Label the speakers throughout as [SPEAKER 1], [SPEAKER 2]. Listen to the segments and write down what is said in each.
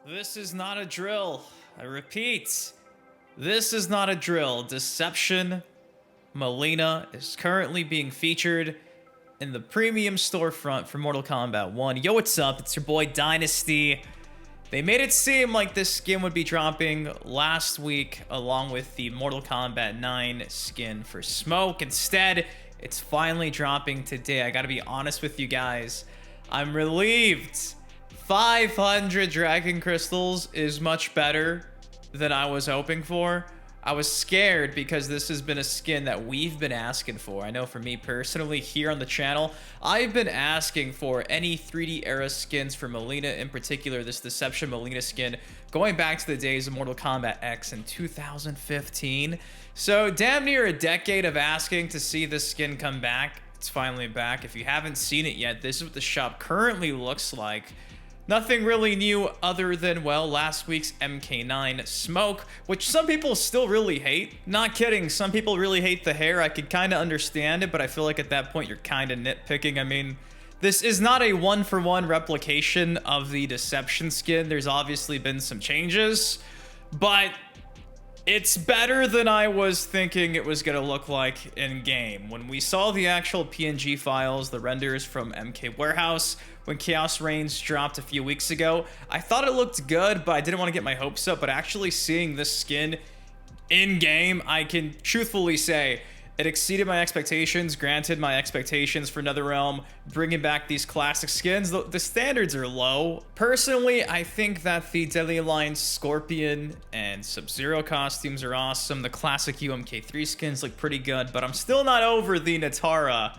[SPEAKER 1] This is not a drill. I repeat, this is not a drill. Deception Mileena is currently being featured in the premium storefront for Mortal Kombat 1. Yo, what's up? It's your boy Dynasty. They made it seem like this skin would be dropping last week along with the Mortal Kombat 9 skin for Smoke. Instead, it's finally dropping today. I gotta be honest with you guys. I'm relieved. 500 Dragon Crystals is much better than I was hoping for. I was scared because this has been a skin that we've been asking for. I know for me personally here on the channel, I've been asking for any 3D era skins for Mileena, in particular this Deception Mileena skin, going back to the days of Mortal Kombat X in 2015. So damn near a decade of asking to see this skin come back. It's finally back. If you haven't seen it yet, this is what the shop currently looks like. Nothing really new other than, well, last week's MK9 Smoke, which some people still really hate. Not kidding, some people really hate the hair. I could kind of understand it, but I feel like at that point you're kind of nitpicking. I mean, this is not a one-for-one replication of the Deception skin. There's obviously been some changes, but it's better than I was thinking it was going to look like in-game. When we saw the actual PNG files, the renders from MK Warehouse, when Chaos Reigns dropped a few weeks ago, I thought it looked good, but I didn't want to get my hopes up. But actually seeing this skin in-game, I can truthfully say it exceeded my expectations. Granted, my expectations for NetherRealm bringing back these classic skins, the standards are low. Personally, I think that the Deadly Alliance Scorpion and Sub-Zero costumes are awesome. The classic UMK3 skins look pretty good, but I'm still not over the Natara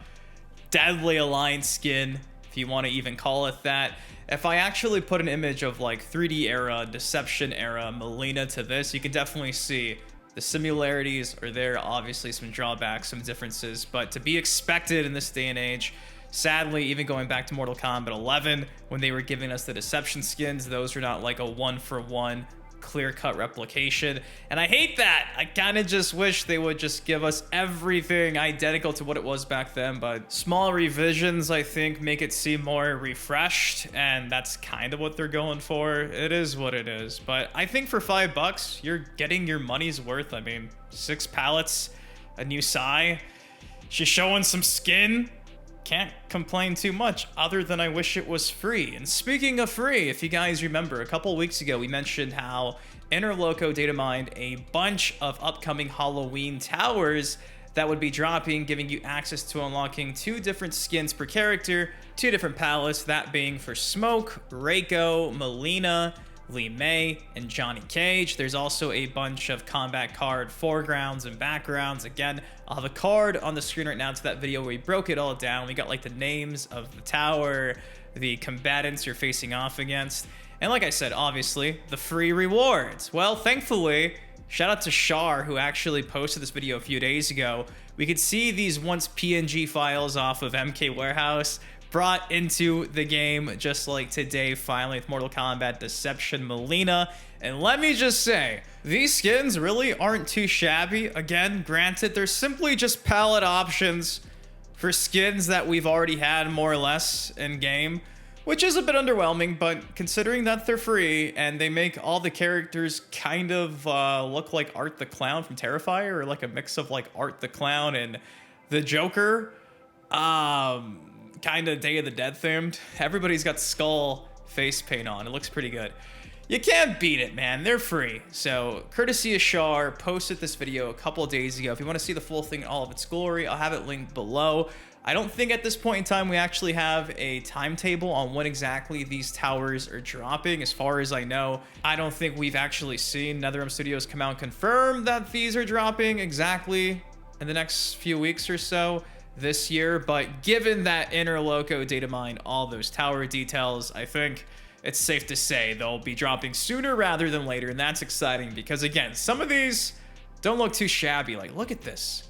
[SPEAKER 1] Deadly Alliance skin, if you want to even call it that. If I actually put an image of like 3D era, Deception era, Mileena to this, you can definitely see the similarities are there. Obviously some drawbacks, some differences, but to be expected in this day and age. Sadly, even going back to Mortal Kombat 11, when they were giving us the Deception skins, those are not like a one-for-one clear-cut replication, and I hate that. I kind of just wish they would just give us everything identical to what it was back then, but small revisions, I think, make it seem more refreshed, and that's kind of what they're going for. It is what it is, but I think for $5, you're getting your money's worth. I mean, 6 pallets, a new Sai, she's showing some skin. Can't complain too much other than I wish it was free. And speaking of free, if you guys remember, a couple weeks ago we mentioned how Interloco data mined a bunch of upcoming Halloween towers that would be dropping, giving you access to unlocking 2 different skins per character, 2 different palettes, that being for Smoke, Reiko, Mileena, Lee May, and Johnny Cage. There's also a bunch of combat card foregrounds and backgrounds. Again, I'll have a card on the screen right now to that video where we broke it all down. We got like the names of the tower, the combatants you're facing off against, and like I said, obviously, the free rewards. Well, thankfully, shout out to Shaar, who actually posted this video a few days ago. We could see these once PNG files off of MK Warehouse brought into the game just like today, finally, with Mortal Kombat Deception Mileena. And let me just say, these skins really aren't too shabby. Again, granted, they're simply just palette options for skins that we've already had more or less in game, which is a bit underwhelming, but considering that they're free and they make all the characters kind of look like Art the Clown from Terrifier, or like a mix of like Art the Clown and the Joker, kind of Day of the Dead themed. Everybody's got skull face paint on. It looks pretty good. You can't beat it, man. They're free. So, courtesy of Shaar, posted this video a couple of days ago. If you want to see the full thing in all of its glory, I'll have it linked below. I don't think at this point in time we actually have a timetable on when exactly these towers are dropping. As far as I know, I don't think we've actually seen NetherRealm Studios come out and confirm that these are dropping exactly in the next few weeks or so this year, but given that Interloco data mine all those tower details, I think it's safe to say they'll be dropping sooner rather than later, and that's exciting because, again, some of these don't look too shabby. Like, look at this.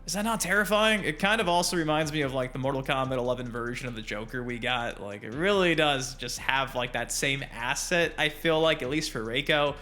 [SPEAKER 1] Is that not terrifying? It kind of also reminds me of like the Mortal Kombat 11 version of the Joker we got. Like, it really does just have like that same asset, I feel like, at least for Reiko.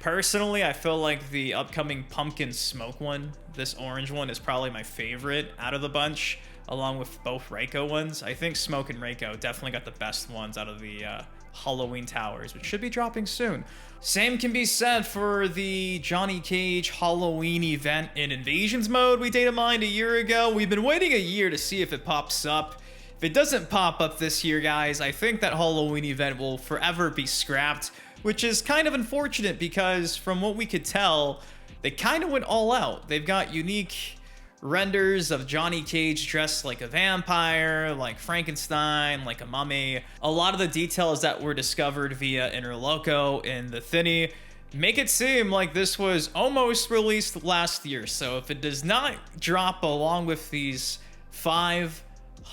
[SPEAKER 1] Personally, I feel like the upcoming Pumpkin Smoke one, this orange one, is probably my favorite out of the bunch, along with both Reiko ones. I think Smoke and Reiko definitely got the best ones out of the Halloween Towers, which should be dropping soon. Same can be said for the Johnny Cage Halloween event in Invasions mode we data mined a year ago. We've been waiting a year to see if it pops up. If it doesn't pop up this year, guys, I think that Halloween event will forever be scrapped, which is kind of unfortunate because from what we could tell, they kind of went all out. They've got unique renders of Johnny Cage dressed like a vampire, like Frankenstein, like a mummy. A lot of the details that were discovered via Inner Loco in the Thinny make it seem like this was almost released last year. So if it does not drop along with these 5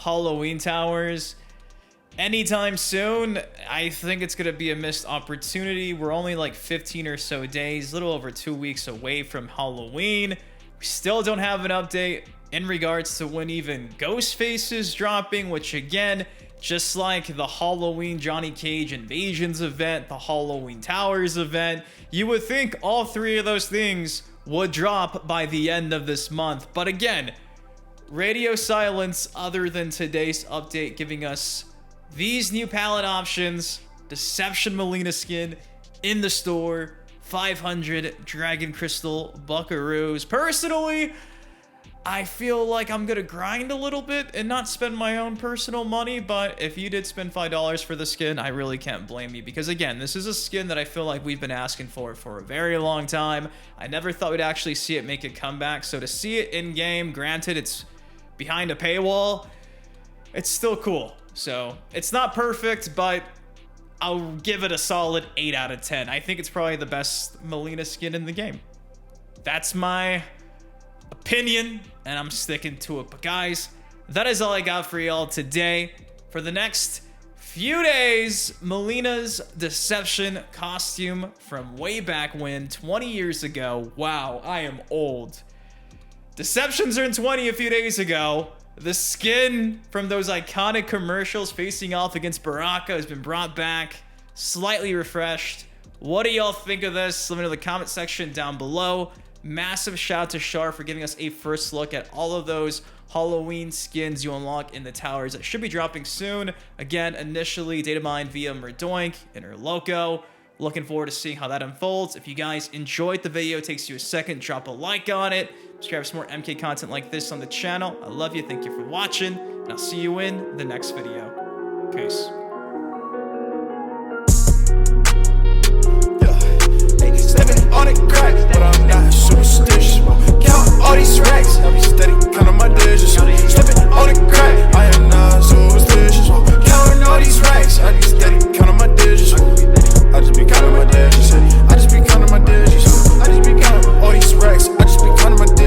[SPEAKER 1] Halloween Towers anytime soon, I think it's gonna be a missed opportunity. We're only like 15 or so days, a little over 2 weeks away from Halloween. We still don't have an update in regards to when even Ghostface is dropping, which again, just like the Halloween Johnny Cage Invasions event, the Halloween Towers event, you would think all 3 of those things would drop by the end of this month. But again, radio silence other than today's update giving us these new palette options, Deception Mileena skin in the store, 500 Dragon Crystal Buckaroos. Personally, I feel like I'm gonna grind a little bit and not spend my own personal money, but if you did spend $5 for the skin, I really can't blame you, because again, this is a skin that I feel like we've been asking for a very long time. I never thought we'd actually see it make a comeback, so to see it in-game, granted it's behind a paywall, it's still cool. So, it's not perfect, but I'll give it a solid 8 out of 10. I think it's probably the best Mileena skin in the game. That's my opinion, and I'm sticking to it. But guys, that is all I got for y'all today. For the next few days, Mileena's Deception costume from way back when, 20 years ago. Wow, I am old. Deceptions are in 20 a few days ago. The skin from those iconic commercials facing off against Baraka has been brought back, slightly refreshed. What do y'all think of this? Let me know in the comment section down below. Massive shout out to Shaar for giving us a first look at all of those Halloween skins you unlock in the towers that should be dropping soon. Again, initially data mined via Merdoink, Inner Loco. Looking forward to seeing how that unfolds. If you guys enjoyed the video, it takes you a second, drop a like on it. Subscribe for some more MK content like this on the channel. I love you, thank you for watching, and I'll see you in the next video. Peace.
[SPEAKER 2] Stepping on it crack, but I'm not superstitious. Count all these racks, I be steady counting my dishes. Stepping on it crack, I am not superstitious. Counting all these racks, I be steady.